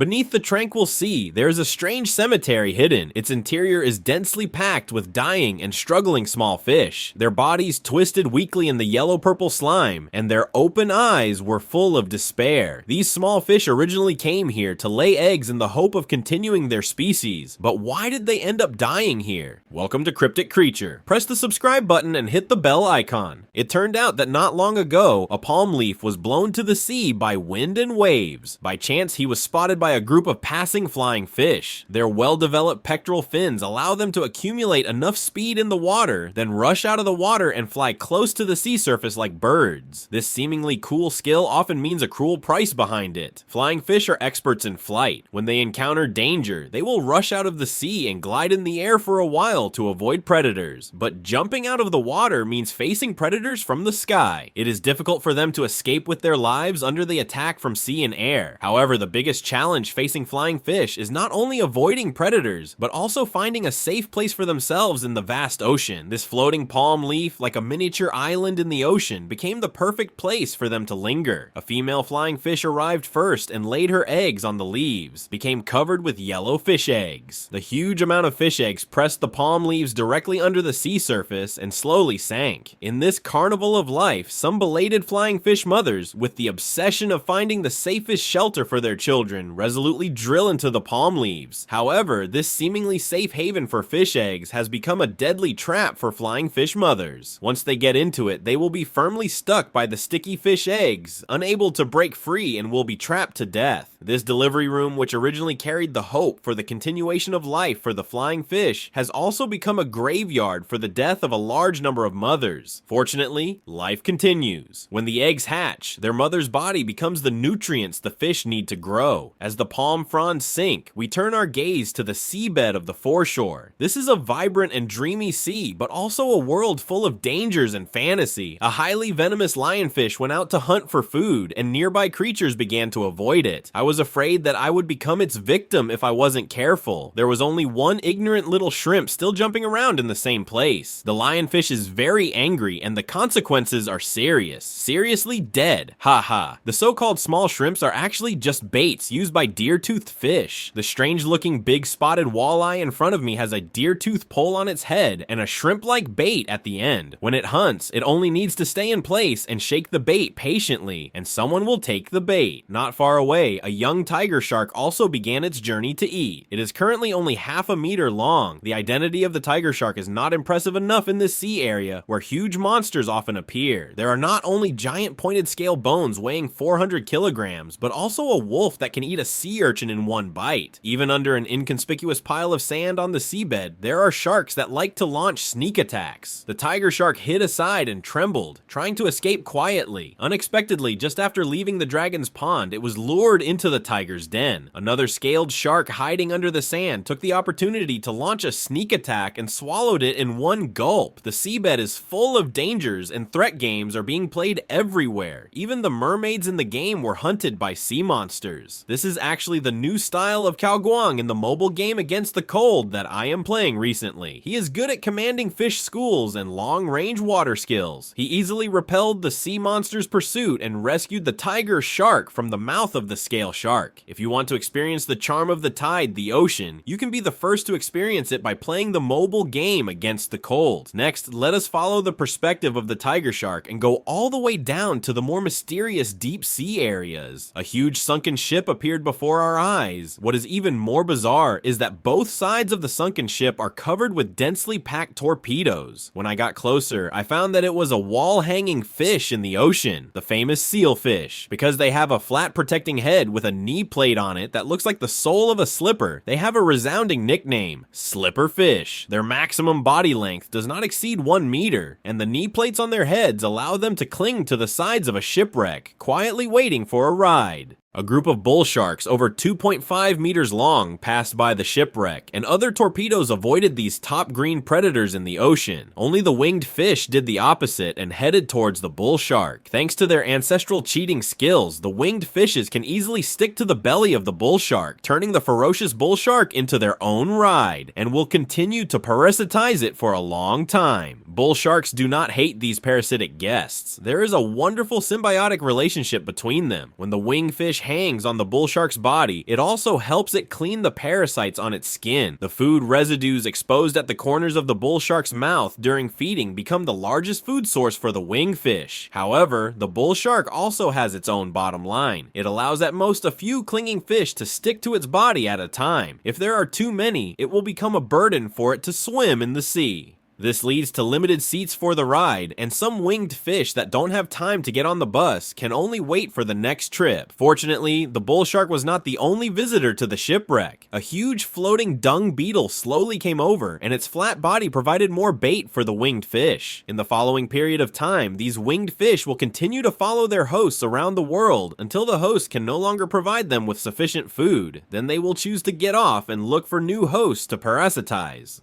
Beneath the tranquil sea, there is a strange cemetery hidden. Its interior is densely packed with dying and struggling small fish, their bodies twisted weakly in the yellow-purple slime, and their open eyes were full of despair. These small fish originally came here to lay eggs in the hope of continuing their species, but why did they end up dying here? Welcome to Cryptic Creature. Press the subscribe button and hit the bell icon. It turned out that not long ago, a palm leaf was blown to the sea by wind and waves. By chance, he was spotted by a group of passing flying fish. Their well-developed pectoral fins allow them to accumulate enough speed in the water, then rush out of the water and fly close to the sea surface like birds. This seemingly cool skill often means a cruel price behind it. Flying fish are experts in flight. When they encounter danger, they will rush out of the sea and glide in the air for a while to avoid predators. But jumping out of the water means facing predators from the sky. It is difficult for them to escape with their lives under the attack from sea and air. However, the biggest challenge facing flying fish is not only avoiding predators, but also finding a safe place for themselves in the vast ocean. This floating palm leaf, like a miniature island in the ocean, became the perfect place for them to linger. A female flying fish arrived first and laid her eggs on the leaves, became covered with yellow fish eggs. The huge amount of fish eggs pressed the palm leaves directly under the sea surface and slowly sank. In this carnival of life, some belated flying fish mothers, with the obsession of finding the safest shelter for their children, resolutely drill into the palm leaves. However, this seemingly safe haven for fish eggs has become a deadly trap for flying fish mothers. Once they get into it, they will be firmly stuck by the sticky fish eggs, unable to break free, and will be trapped to death. This delivery room, which originally carried the hope for the continuation of life for the flying fish, has also become a graveyard for the death of a large number of mothers. Fortunately, life continues. When the eggs hatch, their mother's body becomes the nutrients the fish need to grow. As the palm fronds sink, we turn our gaze to the seabed of the foreshore. This is a vibrant and dreamy sea, but also a world full of dangers and fantasy. A highly venomous lionfish went out to hunt for food, and nearby creatures began to avoid it. I was afraid that I would become its victim if I wasn't careful. There was only one ignorant little shrimp still jumping around in the same place. The lionfish is very angry, and the consequences are serious. Seriously dead. Haha. The so-called small shrimps are actually just baits used by deer-toothed fish. The strange-looking big spotted walleye in front of me has a deer-tooth pole on its head and a shrimp-like bait at the end. When it hunts, it only needs to stay in place and shake the bait patiently, and someone will take the bait. Not far away, a young tiger shark also began its journey to eat. It is currently only half a meter long. The identity of the tiger shark is not impressive enough in this sea area, where huge monsters often appear. There are not only giant pointed scale bones weighing 400 kilograms, but also a wolf that can eat a sea urchin in one bite. Even under an inconspicuous pile of sand on the seabed, there are sharks that like to launch sneak attacks. The tiger shark hid aside and trembled, trying to escape quietly. Unexpectedly, just after leaving the dragon's pond, it was lured into the tiger's den. Another scaled shark hiding under the sand took the opportunity to launch a sneak attack and swallowed it in one gulp. The seabed is full of dangers, and threat games are being played everywhere. Even the mermaids in the game were hunted by sea monsters. This is actually the new style of Cao Guang in the mobile game Against the Cold that I am playing recently. He is good at commanding fish schools and long-range water skills. He easily repelled the sea monster's pursuit and rescued the tiger shark from the mouth of the scale shark. If you want to experience the charm of the tide, the ocean, you can be the first to experience it by playing the mobile game Against the Cold. Next, let us follow the perspective of the tiger shark and go all the way down to the more mysterious deep sea areas. A huge sunken ship appeared before our eyes. What is even more bizarre is that both sides of the sunken ship are covered with densely packed torpedoes. When I got closer, I found that it was a wall-hanging fish in the ocean, the famous sealfish. Because they have a flat protecting head with a knee plate on it that looks like the sole of a slipper, they have a resounding nickname, Slipper Fish. Their maximum body length does not exceed 1 meter, and the knee plates on their heads allow them to cling to the sides of a shipwreck, quietly waiting for a ride. A group of bull sharks over 2.5 meters long passed by the shipwreck, and other torpedoes avoided these top green predators in the ocean. Only the winged fish did the opposite and headed towards the bull shark. Thanks to their ancestral cheating skills, the winged fishes can easily stick to the belly of the bull shark, turning the ferocious bull shark into their own ride, and will continue to parasitize it for a long time. Bull sharks do not hate these parasitic guests. There is a wonderful symbiotic relationship between them. When the winged fish fish hangs on the bull shark's body, it also helps it clean the parasites on its skin. The food residues exposed at the corners of the bull shark's mouth during feeding become the largest food source for the winged fish. However, the bull shark also has its own bottom line. It allows at most a few clinging fish to stick to its body at a time. If there are too many, it will become a burden for it to swim in the sea. This leads to limited seats for the ride, and some winged fish that don't have time to get on the bus can only wait for the next trip. Fortunately, the bull shark was not the only visitor to the shipwreck. A huge floating dung beetle slowly came over, and its flat body provided more bait for the winged fish. In the following period of time, these winged fish will continue to follow their hosts around the world until the host can no longer provide them with sufficient food. Then they will choose to get off and look for new hosts to parasitize.